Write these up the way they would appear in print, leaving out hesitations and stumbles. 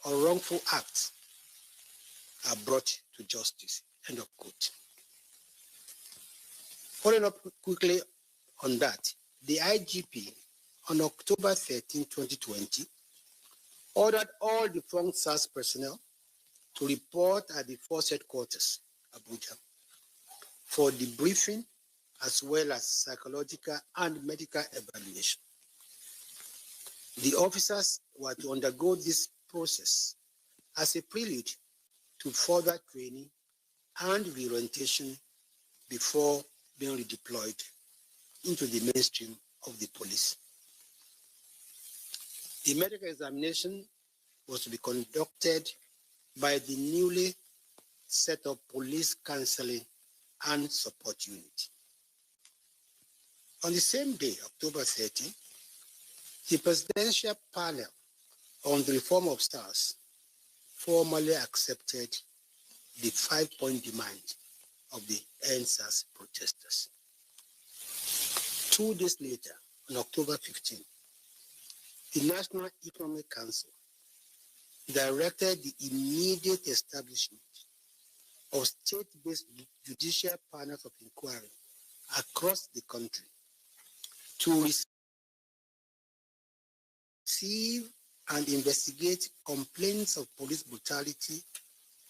or wrongful acts are brought to justice. End of quote. Following up quickly on that, the IGP on October 13, 2020, ordered all defunct SARS personnel to report at the force headquarters, Abuja, for debriefing as well as psychological and medical evaluation. The officers were to undergo this process as a prelude to further training and reorientation before being redeployed into the mainstream of the police. The medical examination was to be conducted by the newly set up Police Counseling and Support Unit. On the same day, October 13, the Presidential Panel on the Reform of SARS formally accepted the 5-point demand of the EndSARS protesters. 2 days later, on October 15, the National Economic Council directed the immediate establishment of state-based judicial panels of inquiry across the country to receive and investigate complaints of police brutality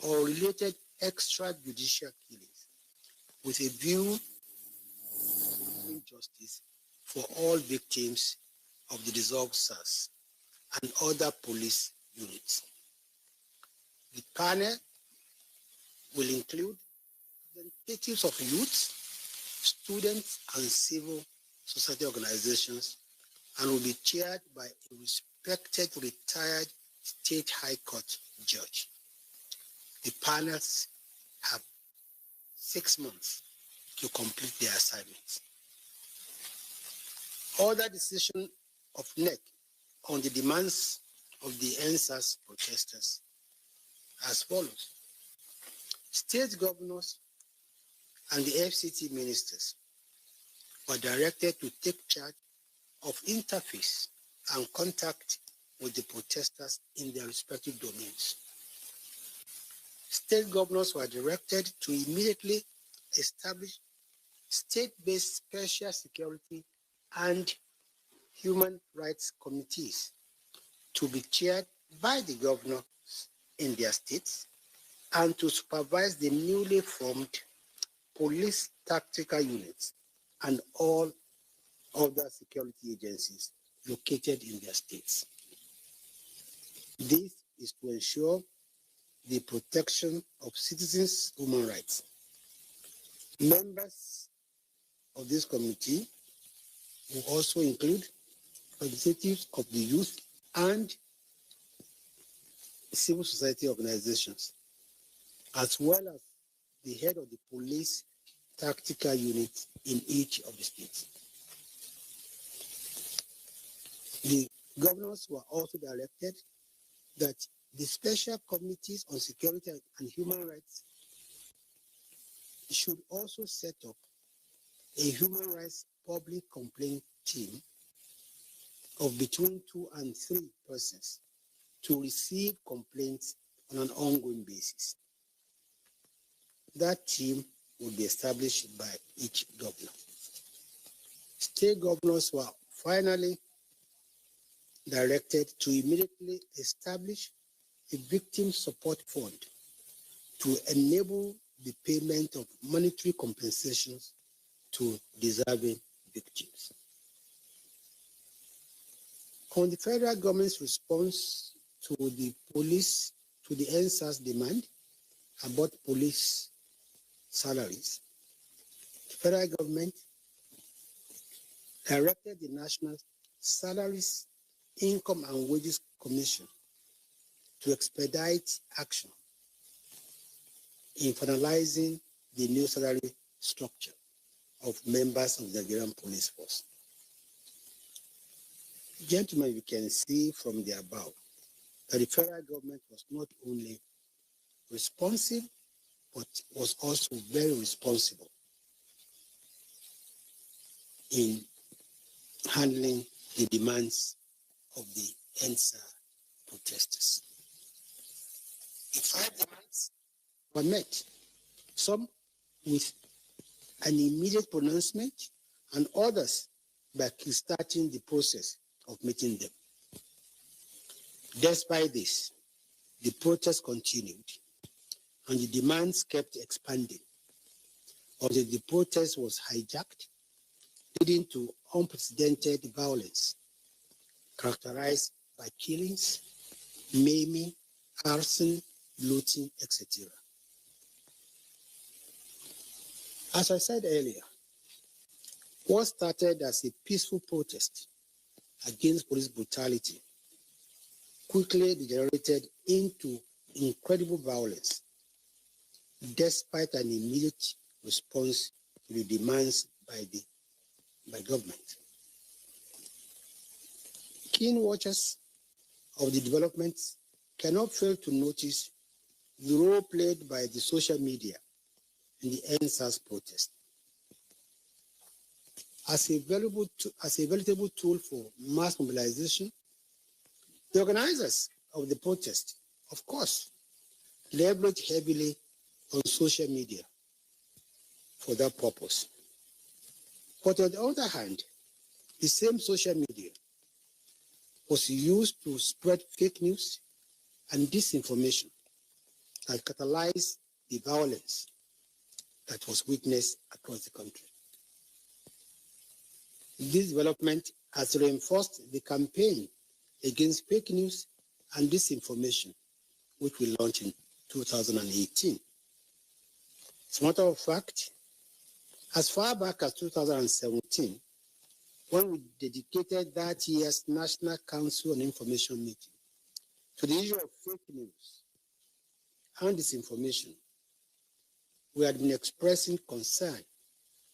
or related extrajudicial killings with a view to justice for all victims of the dissolved SARS and other police units. The panel will include representatives of youth, students, and civil society organizations, and will be chaired by a respected retired state high court judge. The panels have 6 months to complete their assignments. Other decision of NEC on the demands of the EndSARS protesters as follows. State governors and the FCT ministers were directed to take charge of interface and contact with the protesters in their respective domains. State governors were directed to immediately establish state-based special security and human rights committees to be chaired by the governors in their states and to supervise the newly formed police tactical units and all other security agencies located in their states. This is to ensure the protection of citizens' human rights. Members of this committee will also include representatives of the youth and civil society organizations, as well as the head of the police tactical unit in each of the states. The governors were also directed that the special committees on security and human rights should also set up a human rights public complaint team of between 2 and 3 persons to receive complaints on an ongoing basis. That team will be established by each governor. State governors were finally directed to immediately establish a victim support fund to enable the payment of monetary compensations to deserving victims. On the federal government's response to the EndSARS demand about police salaries, the federal government directed the National Salaries, Income and Wages Commission to expedite action in finalizing the new salary structure of members of the Nigerian Police Force. Gentlemen, you can see from the above that the federal government was not only responsive, but was also very responsible in handling the demands of the EndSARS protesters. demands were met, some with an immediate pronouncement and others by kickstarting the process of meeting them. Despite this, the protests continued and the demands kept expanding until the protest was hijacked, leading to unprecedented violence characterized by killings, maiming, arson, looting, etc. As I said earlier, what started as a peaceful protest against police brutality quickly degenerated into incredible violence, despite an immediate response to the demands by government. Keen watchers of the developments cannot fail to notice the role played by the social media in the EndSARS protest. As a valuable tool for mass mobilization, the organizers of the protest, of course, leveraged heavily on social media for that purpose. But on the other hand, the same social media was used to spread fake news and disinformation that catalyzed the violence that was witnessed across the country. This development has reinforced the campaign against fake news and disinformation, which we launched in 2018. As a matter of fact, as far back as 2017, when we dedicated that year's National Council on Information meeting to the issue of fake news and disinformation, we had been expressing concern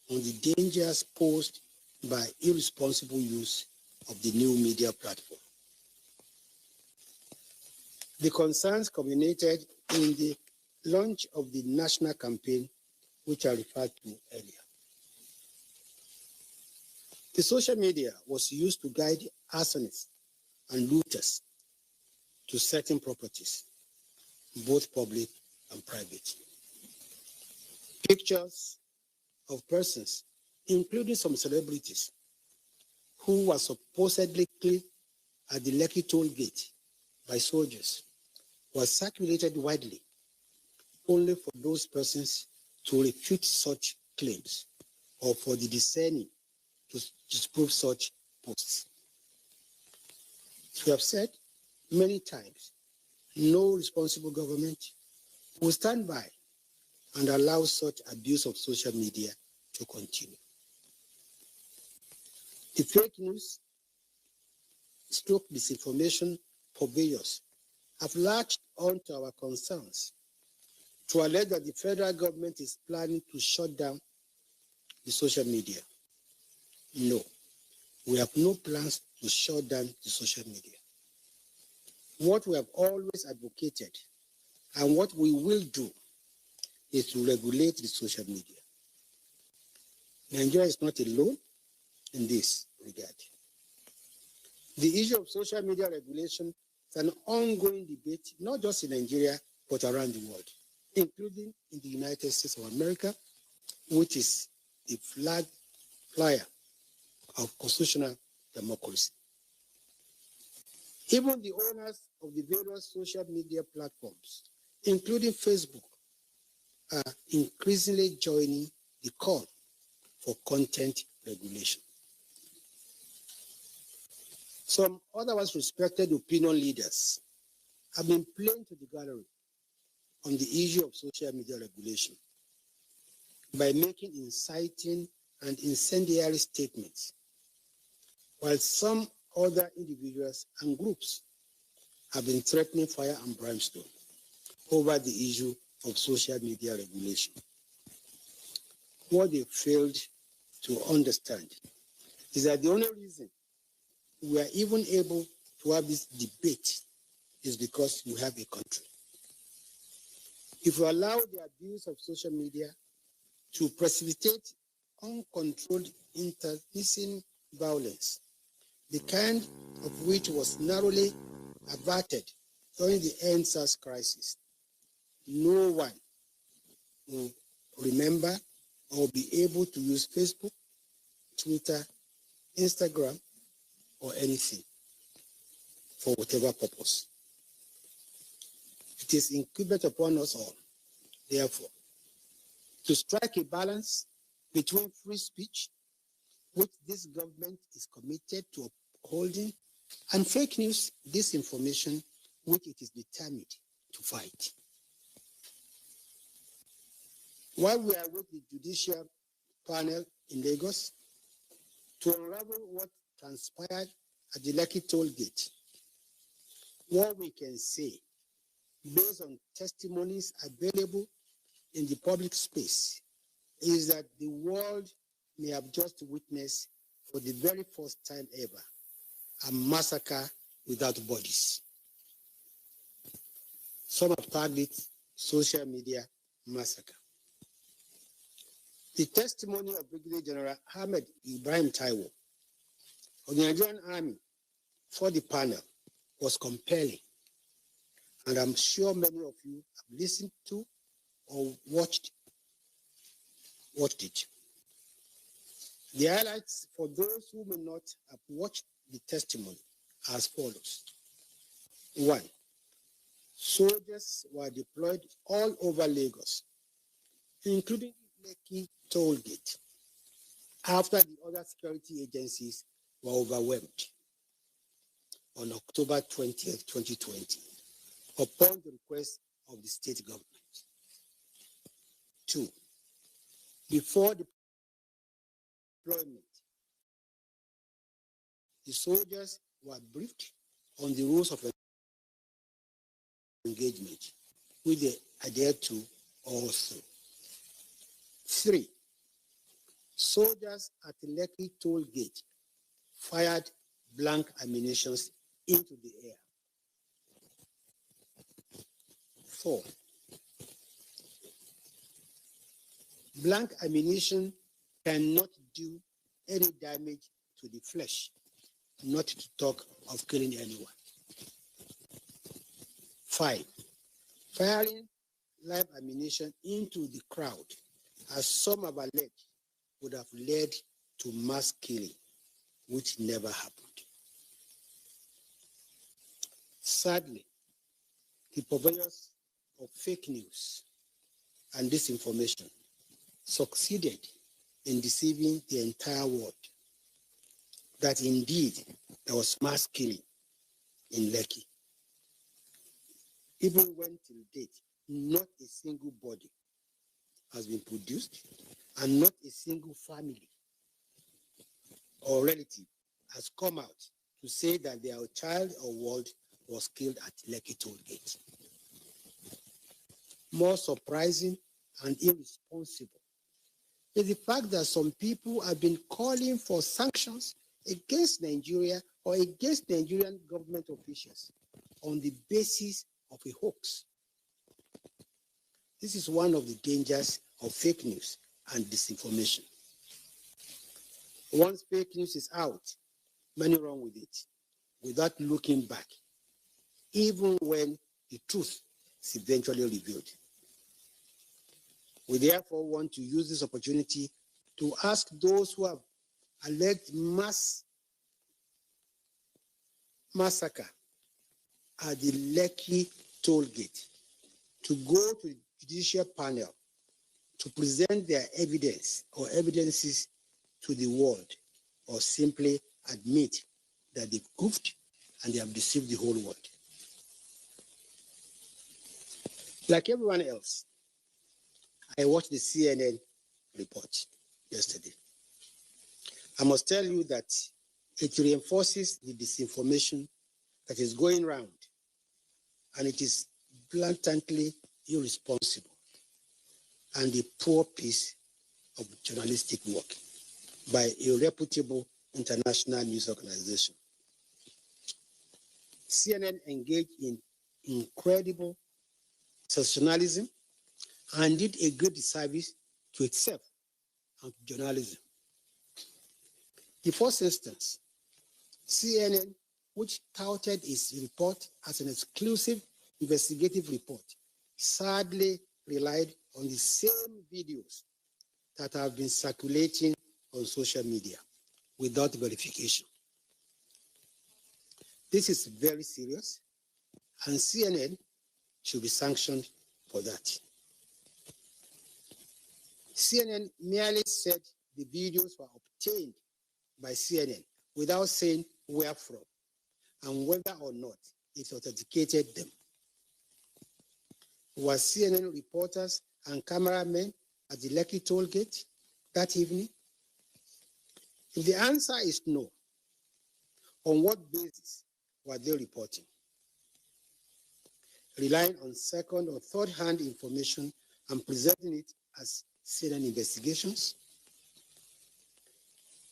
on the dangers posed by irresponsible use of the new media platform. The concerns culminated in the launch of the national campaign, which I referred to earlier. The social media was used to guide arsonists and looters to certain properties, both public and private. Pictures of persons, including some celebrities, who were supposedly killed at the Lekki toll gate by soldiers, were circulated widely, only for those persons to refute such claims or for the discerning to disprove such posts. As we have said many times, no responsible government will stand by and allow such abuse of social media to continue. The fake news, disinformation purveyors have latched onto our concerns to allege that the federal government is planning to shut down the social media. No, we have no plans to shut down the social media. What we have always advocated and what we will do is to regulate the social media. Nigeria is not alone in this regard. The issue of social media regulation is an ongoing debate, not just in Nigeria, but around the world, including in the United States of America, which is the flag flyer of constitutional democracy. Even the owners of the various social media platforms, including Facebook, are increasingly joining the call for content regulation. Some otherwise respected opinion leaders have been playing to the gallery on the issue of social media regulation by making inciting and incendiary statements, while some other individuals and groups have been threatening fire and brimstone over the issue of social media regulation. What they failed to understand is that the only reason we are even able to have this debate is because we have a country. If we allow the abuse of social media to precipitate uncontrolled internecine violence, the kind of which was narrowly averted during the EndSARS crisis, no one will remember or be able to use Facebook, Twitter, Instagram, or anything for whatever purpose. It is incumbent upon us all, therefore, to strike a balance between free speech, which this government is committed to upholding, and fake news, disinformation, which it is determined to fight. While we are with the judicial panel in Lagos to unravel what transpired at the Lekki toll gate, what we can say, based on testimonies available in the public space, is that the world may have just witnessed for the very first time ever a massacre without bodies. Some have tagged it social media massacre. The testimony of Brigadier General Ahmed Ibrahim Taiwo of the Nigerian Army for the panel was compelling, and I'm sure many of you have listened to or watched it. The highlights for those who may not have watched the testimony are as follows. 1. Soldiers were deployed all over Lagos, including Lekki toll gate, after the other security agencies were overwhelmed on October 20th, 2020, upon the request of the state government. 2. Before the deployment, the soldiers were briefed on the rules of engagement, which they adhered to also. 3. Soldiers at the Lekki toll gate fired blank ammunition into the air. 4. Blank ammunition cannot do any damage to the flesh, not to talk of killing anyone. 5. Firing live ammunition into the crowd, as some have alleged, would have led to mass killing, which never happened. Sadly, the purveyors of fake news and disinformation succeeded in deceiving the entire world that indeed there was mass killing in Lekki. Even when till date, not a single body has been produced, and not a single family or relative has come out to say that their child or ward was killed at Lekki toll gate. More surprising and irresponsible is the fact that some people have been calling for sanctions against Nigeria or against Nigerian government officials on the basis of a hoax. This is one of the dangers of fake news and disinformation. Once fake news is out, many run with it without looking back, even when the truth is eventually revealed. We therefore want to use this opportunity to ask those who have alleged massacre at the Lekki toll gate to go to the judicial panel to present their evidence or evidences to the world, or simply admit that they've goofed and they have deceived the whole world. Like everyone else, I watched the CNN report yesterday. I must tell you that it reinforces the disinformation that is going around, and it is blatantly irresponsible and a poor piece of journalistic work by a reputable international news organization. CNN engaged in incredible sensationalism and did a good disservice to itself and to journalism. The first instance, CNN, which touted its report as an exclusive investigative report, sadly relied on the same videos that have been circulating on social media without verification. This is very serious, and CNN should be sanctioned for that. CNN merely said the videos were obtained by CNN without saying where from and whether or not it authenticated them. Were CNN reporters and cameramen at the Lekki toll gate that evening? If the answer is no, on what basis were they reporting? Relying on second or third-hand information and presenting it as CNN investigations?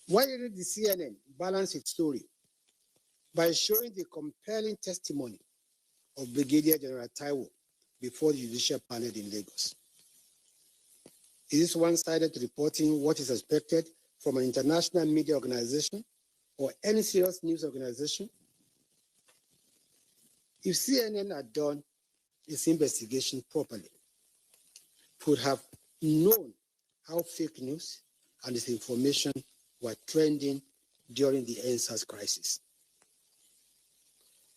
Why did the CNN balance its story by showing the compelling testimony of Brigadier General Taiwo before the judicial panel in Lagos? Is this one-sided reporting what is expected from an international media organization or any serious news organization? If CNN had done its investigation properly, it would have known how fake news and disinformation were trending during the EndSARS crisis.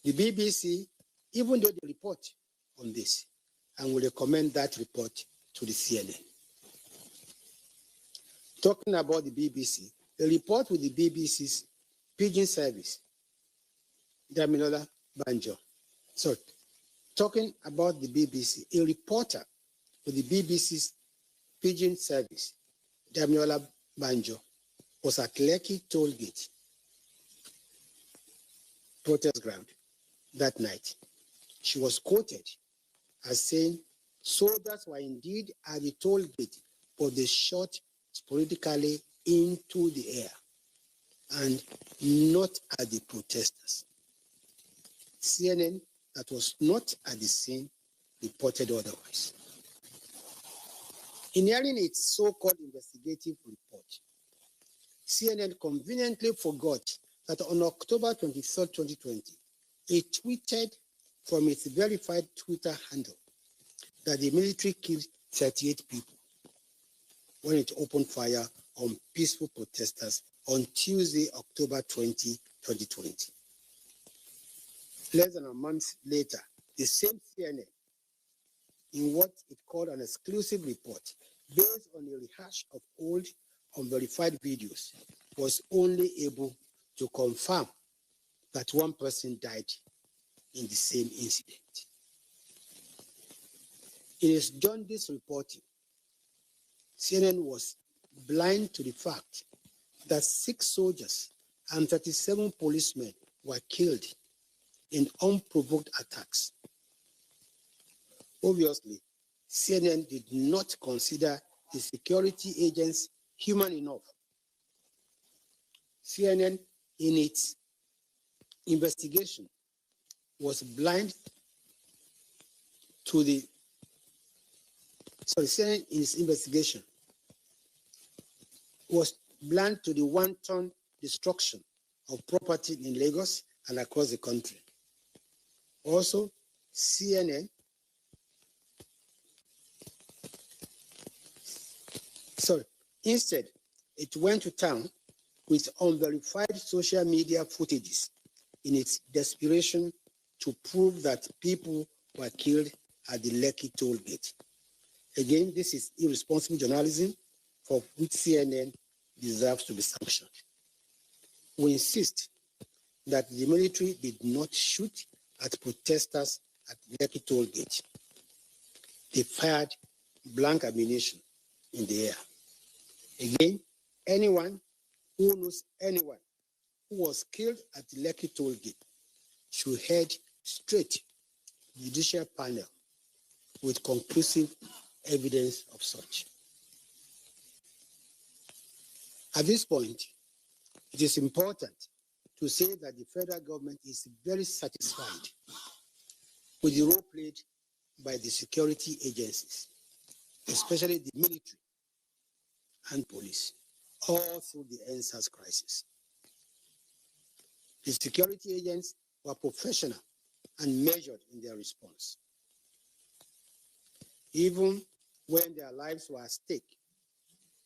The BBC, even though they report on this, and will recommend that report to the CNN. Talking about the BBC, a report with the BBC's pidgin service, Damilola Banjo. So, talking about the BBC, a reporter with the BBC's pidgin service, Damilola Banjo, was at Lekki toll gate protest ground that night. She was quoted as saying, soldiers were indeed at the toll gate, but they shot sporadically into the air and not at the protesters. CNN, that was not at the scene, reported otherwise. In hearing its so-called investigative report, CNN conveniently forgot that on October 23, 2020, it tweeted from its verified Twitter handle that the military killed 38 people when it opened fire on peaceful protesters on Tuesday, October 20, 2020. Less than a month later, the same CNN, in what it called an exclusive report based on a rehash of old, unverified videos, was only able to confirm that one person died in the same incident. In its jaundiced reporting, CNN was blind to the fact that 6 soldiers and 37 policemen were killed in unprovoked attacks. Obviously, CNN did not consider the security agents human enough. CNN, in its investigation, was blind to the CNN in its investigation was blind to the wanton destruction of property in Lagos and across the country. Also, CNN instead, it went to town with unverified social media footages in its desperation to prove that people were killed at the Lekki toll gate. Again, this is irresponsible journalism for which CNN deserves to be sanctioned. We insist that the military did not shoot at protesters at Lekki toll gate. They fired blank ammunition in the air. Again, anyone who knows anyone who was killed at the Lekki toll gate should head straight to the judicial panel with conclusive evidence of such. At this point, it is important to say that the federal government is very satisfied with the role played by the security agencies, especially the military and police, all through the EndSARS crisis. The security agents were professional and measured in their response. Even when their lives were at stake,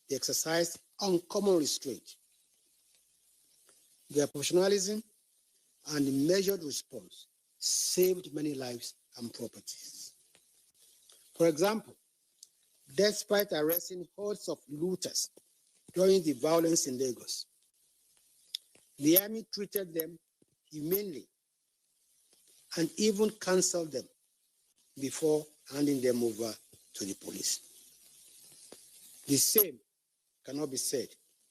they exercised uncommon restraint. Their professionalism and measured response saved many lives and properties. For example, despite arresting hordes of looters during the violence in Lagos, the army treated them humanely and even canceled them before handing them over to the police. The same cannot be said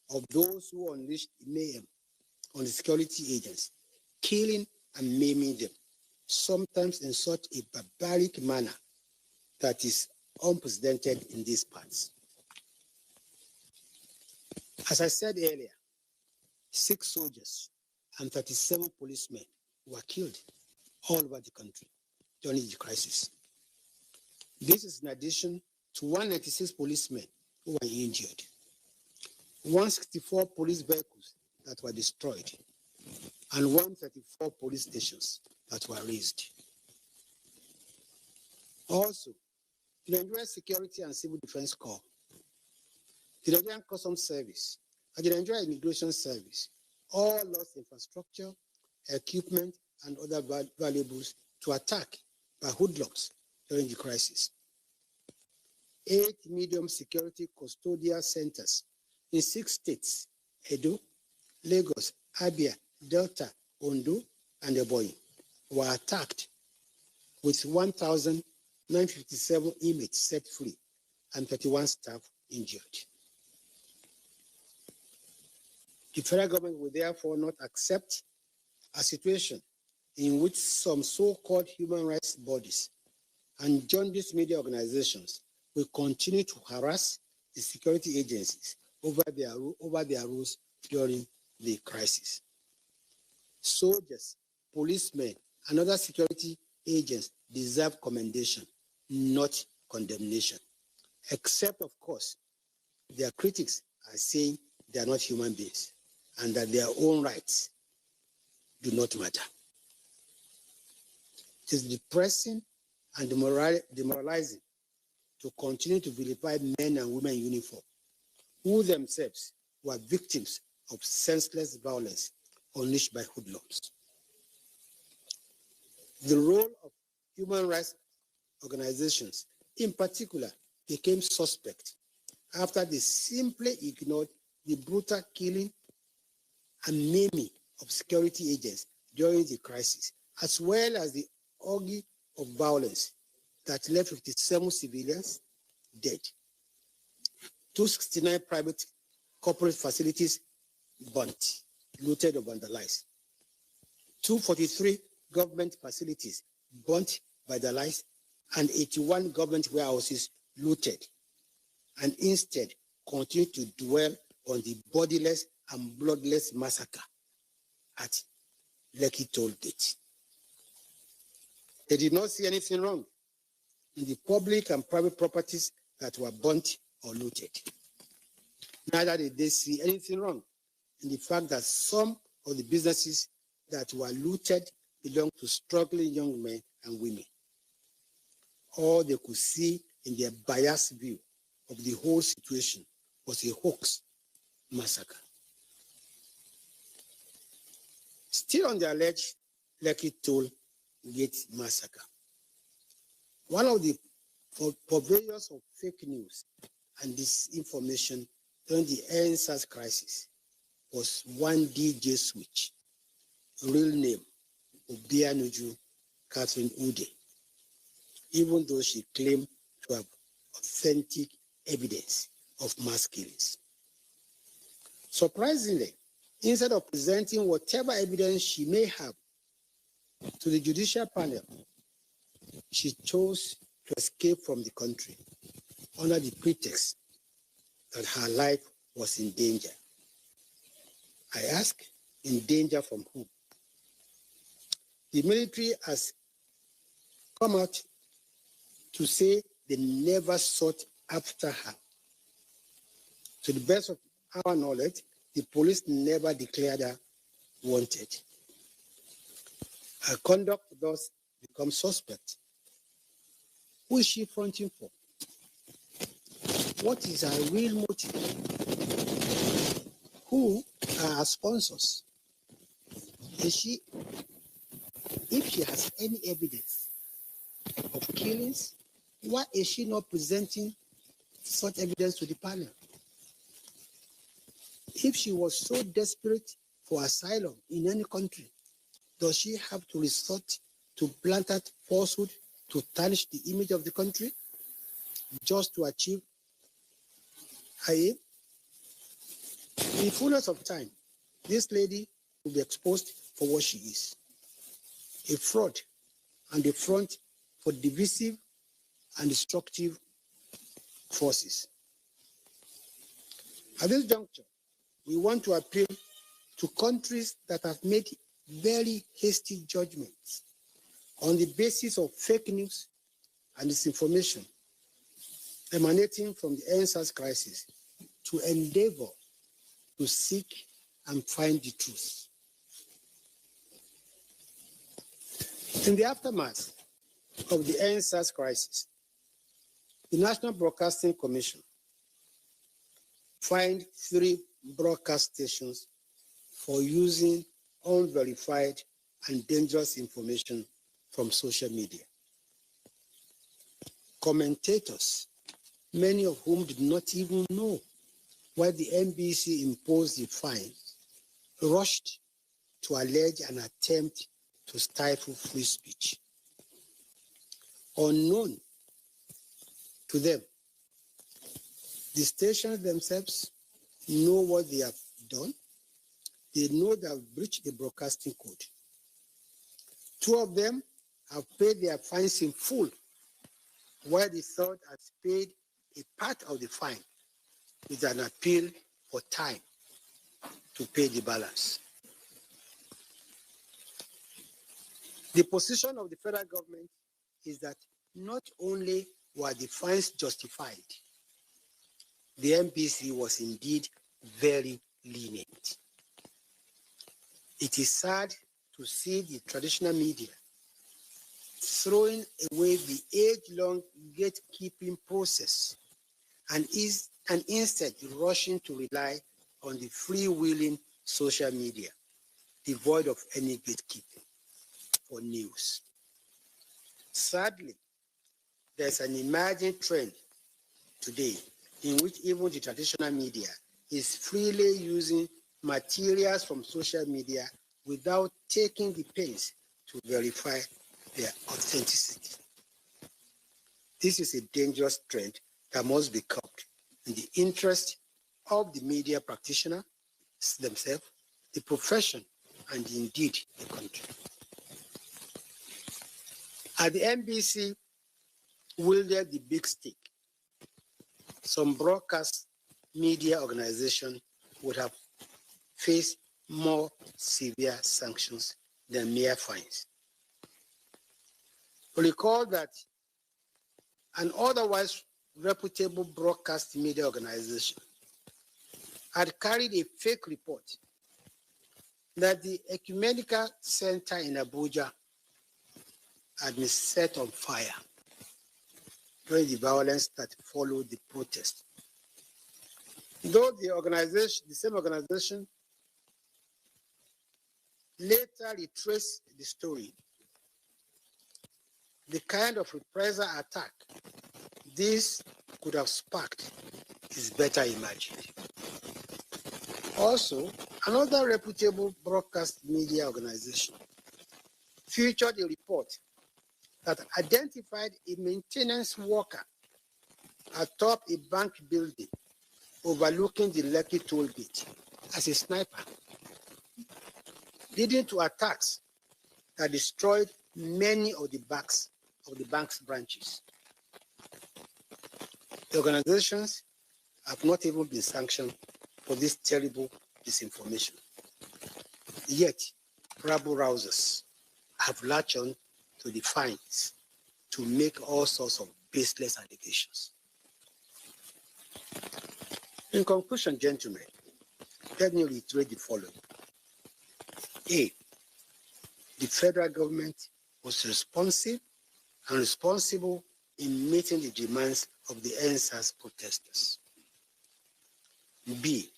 of those who unleashed mayhem on the security agents, killing and maiming them, sometimes in such a barbaric manner that is unprecedented in these parts. As I said earlier, 6 soldiers and 37 policemen were killed all over the country during the crisis. This is in addition to 196 policemen who were injured, 164 police vehicles that were destroyed, and 134 police stations that were razed. Also, the Nigerian Security and Civil Defense Corps, the Nigerian Customs Service, and the Nigerian Immigration Service all lost infrastructure, equipment, and other valuables to attack by hoodlums during the crisis. 8 medium security custodial centers in 6 states, Edo, Lagos, Abia, Delta, Ondo, and Ebonyi, were attacked with 1,957 inmates set free and 31 staff injured. The federal government will therefore not accept a situation in which some so-called human rights bodies and journalist media organizations will continue to harass the security agencies over their rules during the crisis. Soldiers, policemen, and other security agents deserve commendation, not condemnation, except, of course, their critics are saying they are not human beings and that their own rights do not matter. It is depressing and demoralizing to continue to vilify men and women in uniform who themselves were victims of senseless violence unleashed by hoodlums. The role of human rights organizations, in particular, became suspect after they simply ignored the brutal killing and maiming of security agents during the crisis, as well as the orgy of violence that left 57 civilians dead, 269 private corporate facilities burnt, looted, or vandalized, 243 government facilities burnt by the lights, and 81 government warehouses looted, and instead continue to dwell on the bodiless and bloodless massacre at Lekki toll gate. They did not see anything wrong in the public and private properties that were burnt or looted. Neither did they see anything wrong in the fact that some of the businesses that were looted belonged to struggling young men and women. All they could see in their biased view of the whole situation was a hoax massacre. Still on the alleged Lekki toll gate massacre, one of the purveyors of fake news and disinformation during the EndSARS crisis was one DJ Switch, real name Obianuju Catherine Ude, even though she claimed to have authentic evidence of mass killings. Surprisingly, instead of presenting whatever evidence she may have to the judicial panel, she chose to escape from the country under the pretext that her life was in danger. I ask, in danger from whom? The military has come out to say they never sought after her. To the best of our knowledge, the police never declared her wanted. Her conduct thus becomes suspect. Who is she fronting for? what is her real motive? Who are her sponsors? If she has any evidence of killings, why is she not presenting such evidence to the panel? If she was so desperate for asylum in any country, does she have to resort to planted falsehood to tarnish the image of the country just to achieve her aim? In the fullness of time, this lady will be exposed for what she is, a fraud and a front for divisive and destructive forces. At this juncture, we want to appeal to countries that have made very hasty judgments on the basis of fake news and disinformation emanating from the EndSARS crisis to endeavor to seek and find the truth. In the aftermath of the EndSARS crisis, the National Broadcasting Commission fined 3 broadcast stations for using unverified and dangerous information from social media. Commentators, many of whom did not even know why the NBC imposed the fine, rushed to allege an attempt to stifle free speech. Unknown to them, the stations themselves know what they have done. They know they have breached the broadcasting code. 2 of them have paid their fines in full, while the third has paid a part of the fine with an appeal for time to pay the balance. The position of the federal government is that not only were the fines justified, the NBC was indeed very lenient. It is sad to see the traditional media throwing away the age-long gatekeeping process and instead rushing to rely on the freewheeling social media, devoid of any gatekeeping for news. Sadly, there's an emerging trend today in which even the traditional media is freely using materials from social media without taking the pains to verify their authenticity. This is a dangerous trend that must be curbed in the interest of the media practitioners themselves, the profession, and indeed the country. At the NBC wielded the big stick, some broadcast media organizations would have faced more severe sanctions than mere fines. Recall that an otherwise reputable broadcast media organization had carried a fake report that the Ecumenical Center in Abuja had been set on fire during the violence that followed the protest. Though the same organization later retraced the story, the kind of reprisal attack this could have sparked is better imagined. Also, another reputable broadcast media organization featured a report that identified a maintenance worker atop a bank building overlooking the Lekki toll gate as a sniper, leading to attacks that destroyed many of the bank's branches. The organizations have not even been sanctioned for this terrible disinformation. Yet, rabble-rousers have latched on to the fines to make all sorts of baseless allegations. In conclusion, gentlemen, let me reiterate the following. A, the federal government was responsive and responsible in meeting the demands of the EndSARS protesters. B,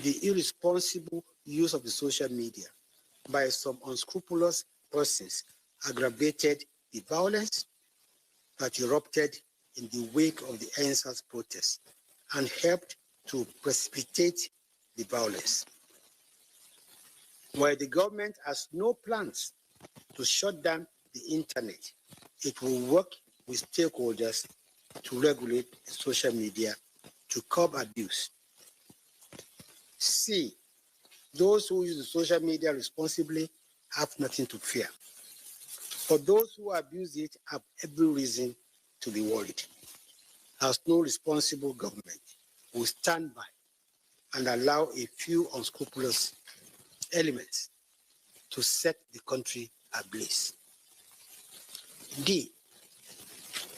the irresponsible use of the social media by some unscrupulous persons aggravated the violence that erupted in the wake of the EndSARS protests and helped to precipitate the violence. While the government has no plans to shut down the internet, it will work with stakeholders to regulate social media to curb abuse. C, those who use the social media responsibly have nothing to fear. For those who abuse it have every reason to be worried, as no responsible government will stand by and allow a few unscrupulous elements to set the country ablaze. D,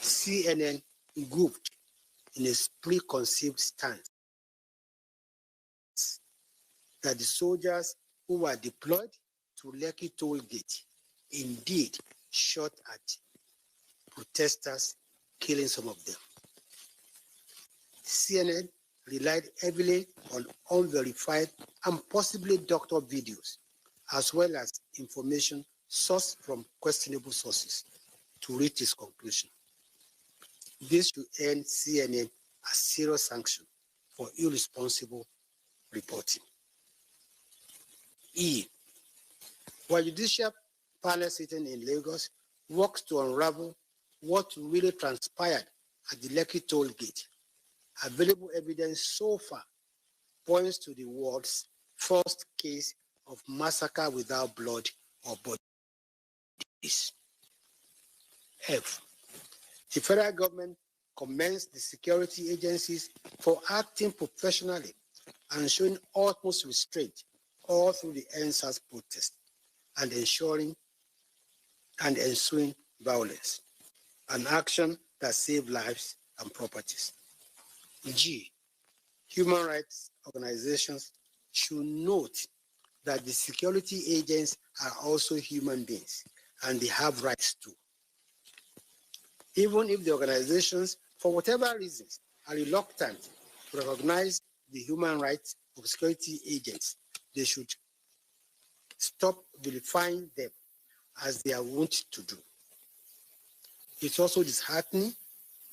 CNN grouped in a preconceived stance that the soldiers who were deployed to Lekki toll gate indeed shot at protesters, killing some of them. CNN relied heavily on unverified and possibly doctored videos, as well as information sourced from questionable sources to reach its conclusion. This should earn CNN a serious sanction for irresponsible reporting. E, while judicial panel sitting in Lagos works to unravel what really transpired at the Lekki toll gate, available evidence so far points to the world's first case of massacre without blood or bodies. F, the federal government commends the security agencies for acting professionally and showing utmost restraint all through the EndSARS protest and ensuing ensuing violence, an action that saved lives and properties. G, human rights organizations should note that the security agents are also human beings and they have rights too. Even if the organizations, for whatever reasons, are reluctant to recognize the human rights of security agents, they should stop vilifying them as they are wont to do. It's also disheartening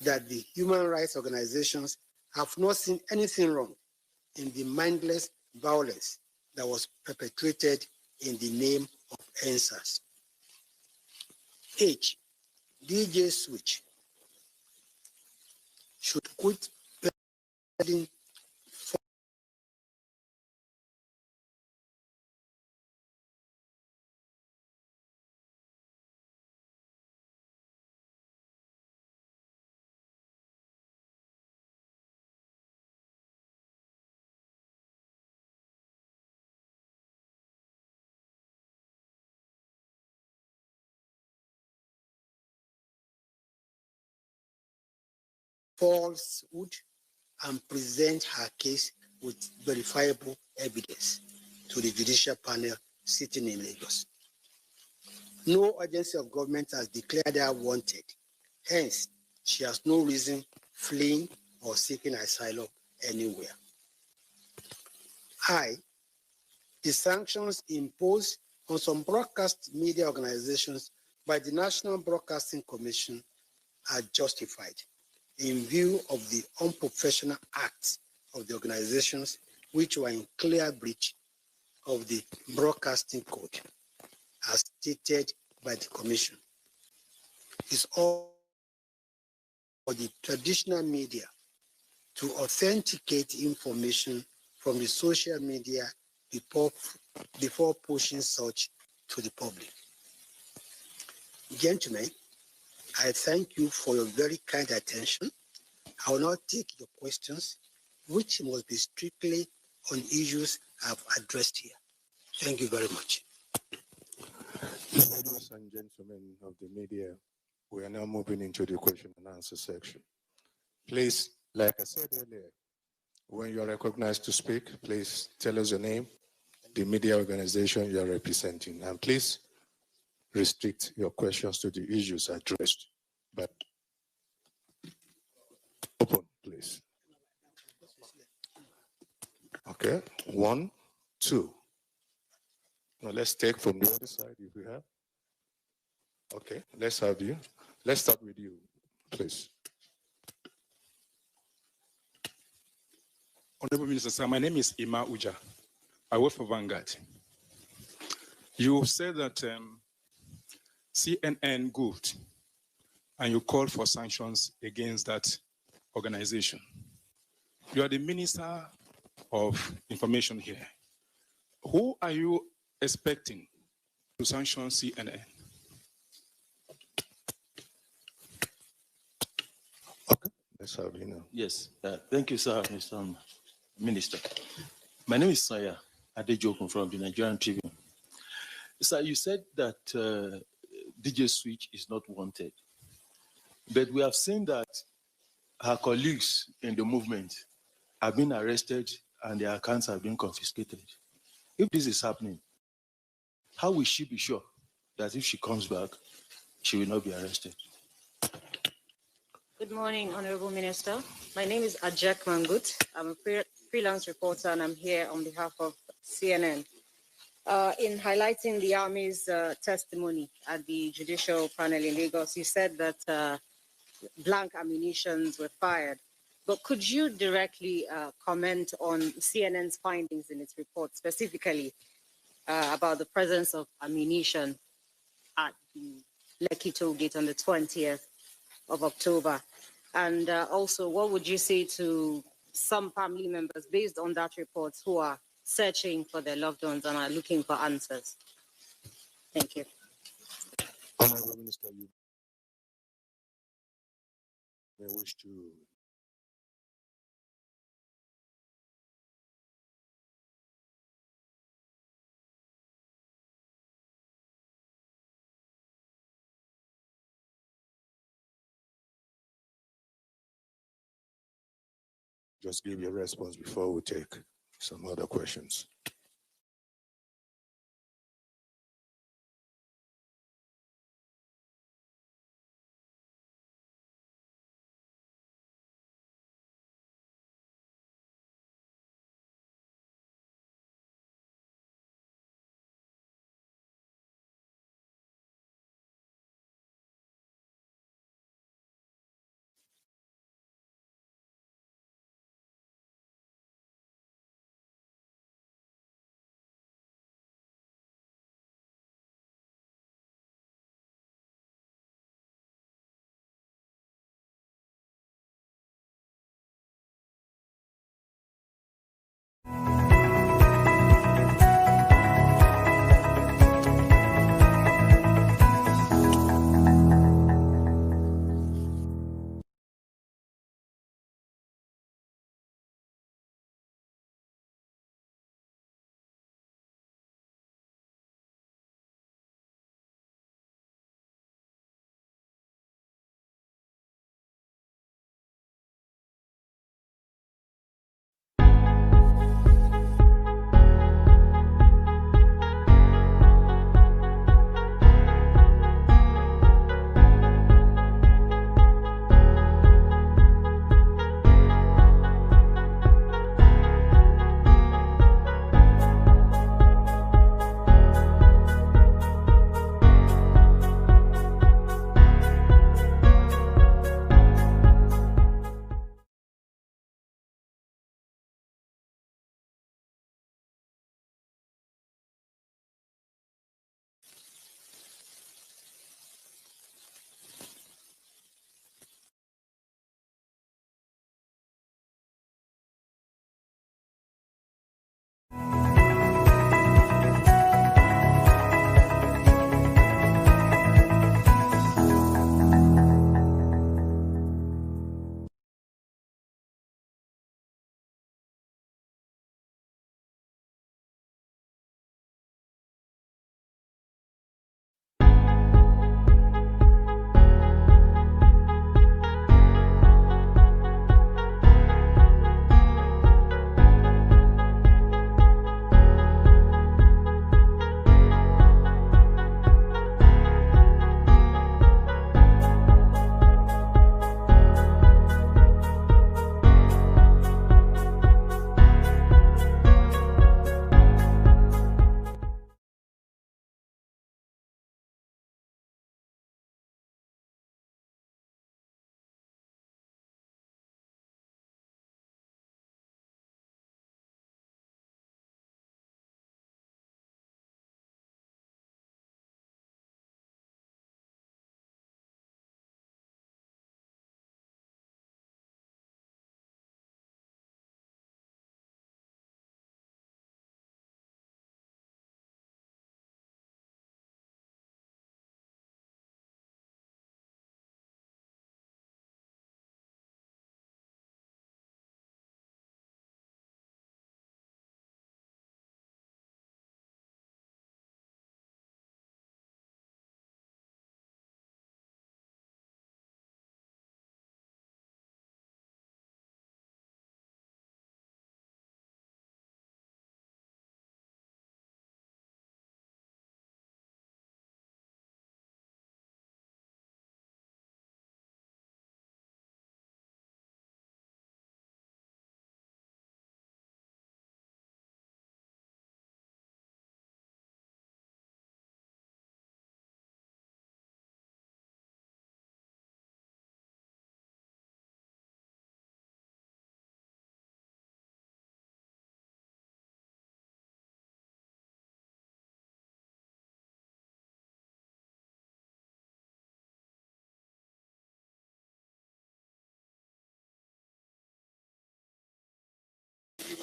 that the human rights organizations have not seen anything wrong in the mindless violence that was perpetrated in the name of EndSARS. H, DJ Switch should quit peddling falsehood and present her case with verifiable evidence to the judicial panel sitting in Lagos. No agency of government has declared her wanted. Hence, she has no reason fleeing or seeking asylum anywhere. I, the sanctions imposed on some broadcast media organizations by the National Broadcasting Commission are justified in view of the unprofessional acts of the organizations which were in clear breach of the broadcasting code as stated by the Commission. It's all for the traditional media to authenticate information from the social media before pushing such to the public. Gentlemen, I thank you for your very kind attention. I will now take your questions, which must be strictly on issues I've addressed here. Thank you very much. Ladies and gentlemen of the media, we are now moving into the question and answer section. Please, like I said earlier, when you are recognized to speak, please tell us your name, the media organization you are representing, and please restrict your questions to the issues addressed. But 1, 2. Now let's take from the other side if we have. Okay, let's have you. Let's start with you, please. Honorable Minister, sir, my name is Ima Uja. I work for Vanguard. You said that CNN good, and you called for sanctions against that organization. You are the Minister of Information here. Who are you expecting to sanction CNN? Okay, let's have you now. Yes, thank you, sir, Mr. Minister. My name is Saya Adejokun from the Nigerian Tribune. Sir, you said that DJ Switch is not wanted, but we have seen that her colleagues in the movement have been arrested and their accounts have been confiscated. If this is happening, how will she be sure that if she comes back, she will not be arrested? Good morning, Honorable Minister. My name is Ajak Mangut. I'm a freelance reporter and I'm here on behalf of CNN. In highlighting the Army's testimony at the judicial panel in Lagos, you said that blank ammunitions were fired. But could you directly comment on CNN's findings in its report, specifically about the presence of ammunition at the Lekki toll gate on the 20th of October? And also, what would you say to some family members, based on that report, who are searching for their loved ones and are looking for answers? Thank you. Honorable Minister, you may wish to. Just give your response before we take some other questions.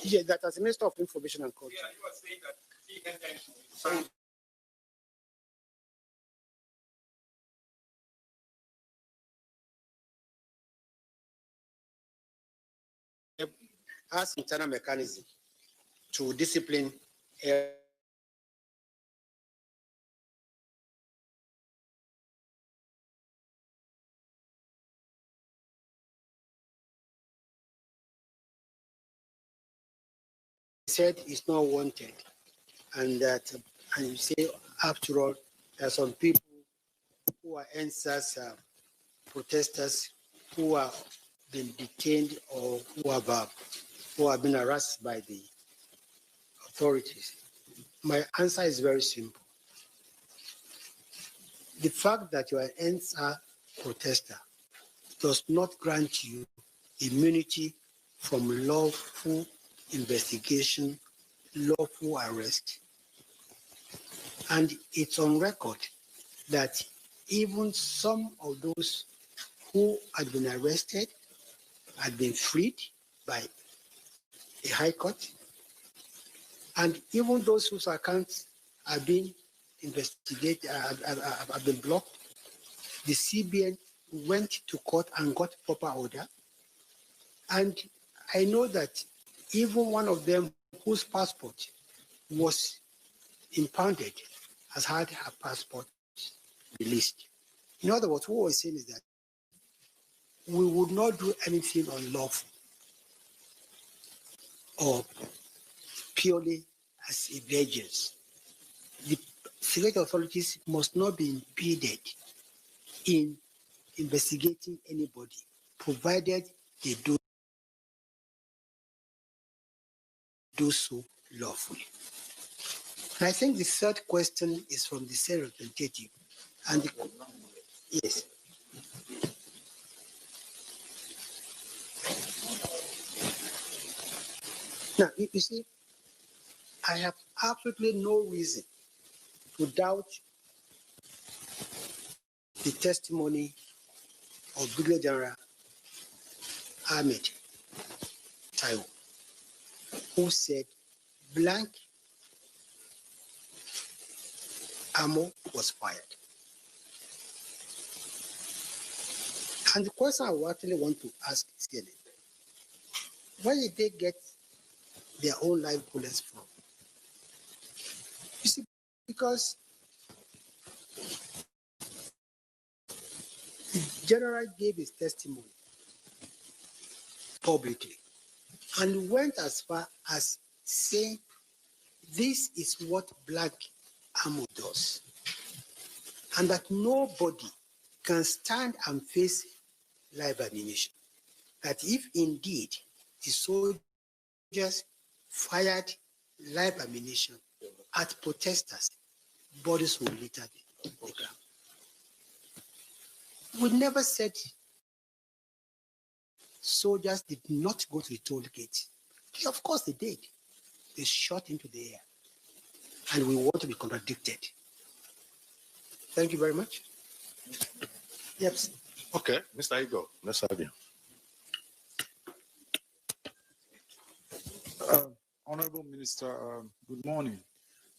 Yeah, that as Minister of Information and Culture. Yeah, you are saying that CNN has internal mechanism to discipline said is not wanted, and that, and you say, after all, there are some people who are EndSARS protesters who have been detained or who have been harassed by the authorities. My answer is very simple. The fact that you are an EndSARS protester does not grant you immunity from lawful investigation, lawful arrest. And it's on record that even some of those who had been arrested had been freed by a high court. And even those whose accounts have been investigated, have been blocked, the CBN went to court and got proper order. And I know that even one of them whose passport was impounded has had her passport released. In other words, what we're saying is that we would not do anything unlawful or purely as a vengeance. The security authorities must not be impeded in investigating anybody, provided they do so lawfully. And I think the third question is from the Senate representative. And yes. Now, you see, I have absolutely no reason to doubt the testimony of Brigadier General Ahmed Taiwo, who said blank ammo was fired. And the question I would actually want to ask CNN, where did they get their own live bullets from? You see, because the general gave his testimony publicly and went as far as saying this is what black ammo does, and that nobody can stand and face live ammunition. That if indeed the soldiers fired live ammunition at protesters, bodies will litter the ground. We never said soldiers did not go to the toll gate. Of course they did. They shot into the air. And we want to be contradicted. Thank you very much. Yes. Okay, Mr. Igo, let's have you. Honorable Minister, good morning.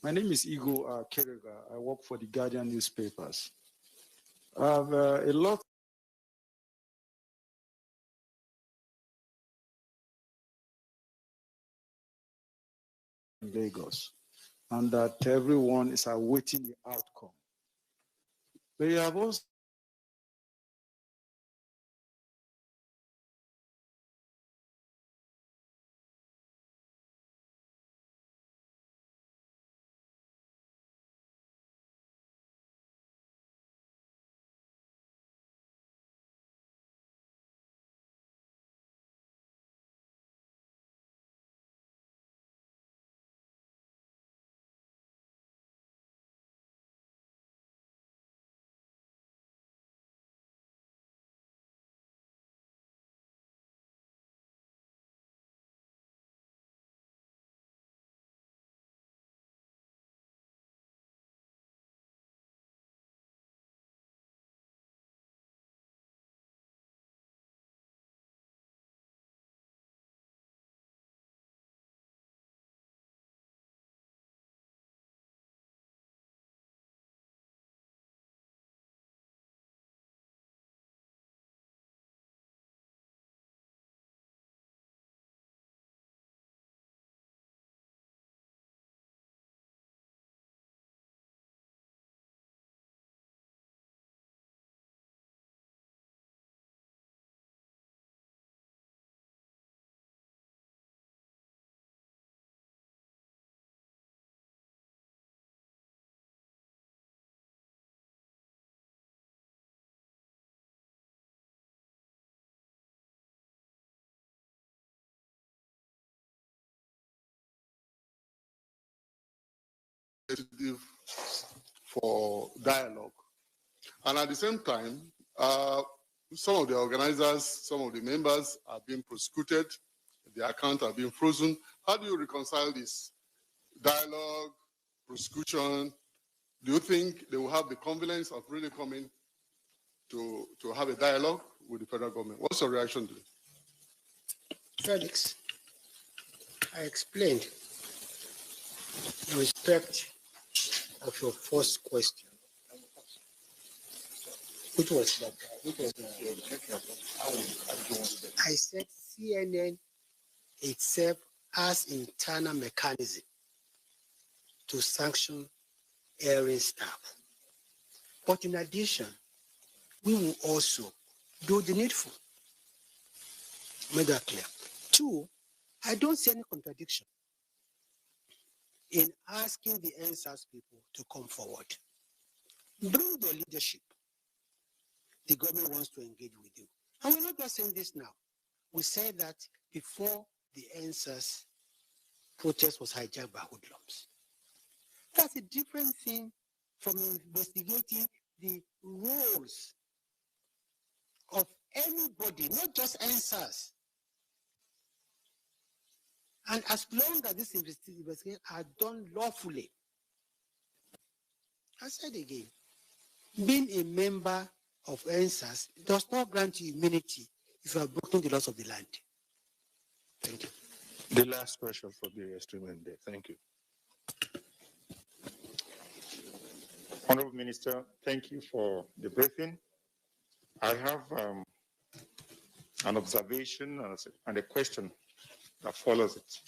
My name is Igo Kerega. I work for the Guardian newspapers. I have a lot in Lagos, and that everyone is awaiting the outcome. But you have also initiative for dialogue. And at the same time, some of the organizers, some of the members are being prosecuted, their accounts are being frozen. How do you reconcile this? Dialogue, prosecution. Do you think they will have the confidence of really coming to have a dialogue with the federal government? What's your reaction to it? Felix, I explained in respect of your first question. Which was that? I said CNN itself has internal mechanism to sanction airing staff. But in addition, we will also do the needful. Make that clear. Two, I don't see any contradiction in asking the EndSARS people to come forward. Bring your leadership. The government wants to engage with you. And we're not just saying this now. We said that before the EndSARS protest was hijacked by hoodlums. That's a different thing from investigating the roles of anybody, not just EndSARS. And as long as these investigations are done lawfully, I said again, being a member of EndSARS does not grant you immunity if you are breaking the laws of the land. Thank you. The last question for the extreme there. Thank you. Honorable Minister, thank you for the briefing. I have an observation and a question that follows it.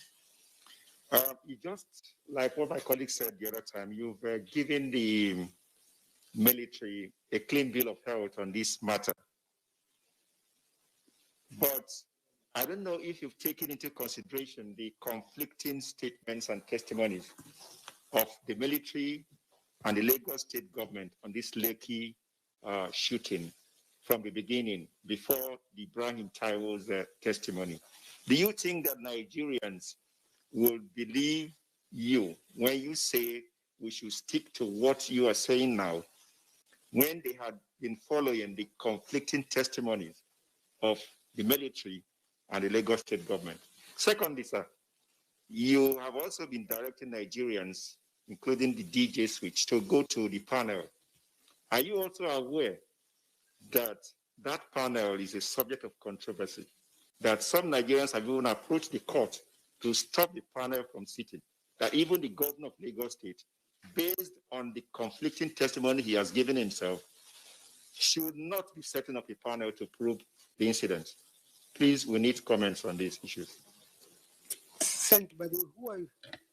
You just, like what my colleague said the other time, you've given the military a clean bill of health on this matter. But I don't know if you've taken into consideration the conflicting statements and testimonies of the military and the Lagos state government on this Lekki shooting from the beginning, before the Ibrahim Taiwo's testimony. Do you think that Nigerians will believe you when you say we should stick to what you are saying now, when they had been following the conflicting testimonies of the military and the Lagos state government? Secondly, sir, you have also been directing Nigerians, including the DJ switch, to go to the panel. Are you also aware that that panel is a subject of controversy, that some Nigerians have even approached the court to stop the panel from sitting, that even the governor of Lagos State, based on the conflicting testimony he has given himself, should not be setting up a panel to probe the incident? Please, we need comments on these issues. Thank you, buddy. Who are you?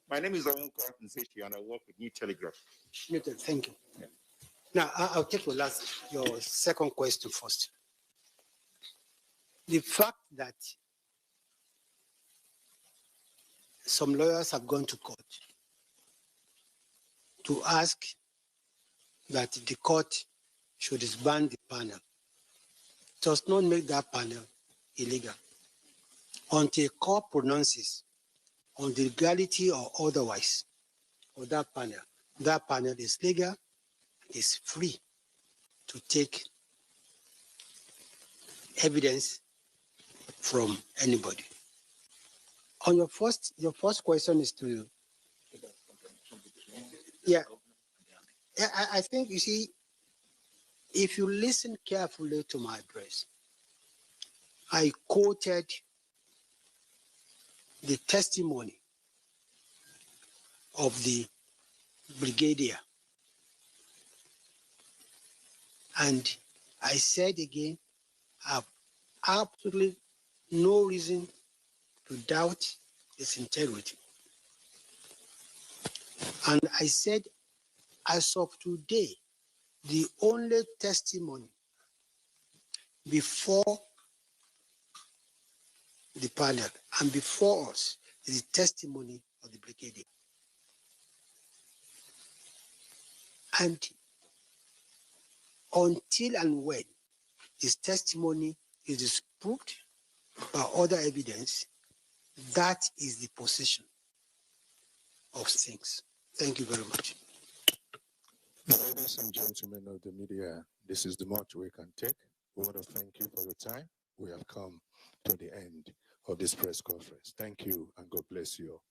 My name is Onko Nzechi, and I work with New Telegraph. Thank you. Yeah. Now, I'll take your second question first. The fact that some lawyers have gone to court to ask that the court should disband the panel does not make that panel illegal. Until court pronounces on the legality or otherwise of that panel is legal, is free to take evidence from anybody. On your first question is to, I think, you see, if you listen carefully to my address, I quoted the testimony of the brigadier. And I said again, I have absolutely no reason to doubt his integrity. And I said, as of today, the only testimony before the panel and before us is the testimony of the brigadier. And until and when his testimony is disproved by other evidence, that is the position of things. Thank you very much. Ladies and gentlemen of the media, this is the much we can take. We want to thank you for your time. We have come to the end of this press conference. Thank you and God bless you all.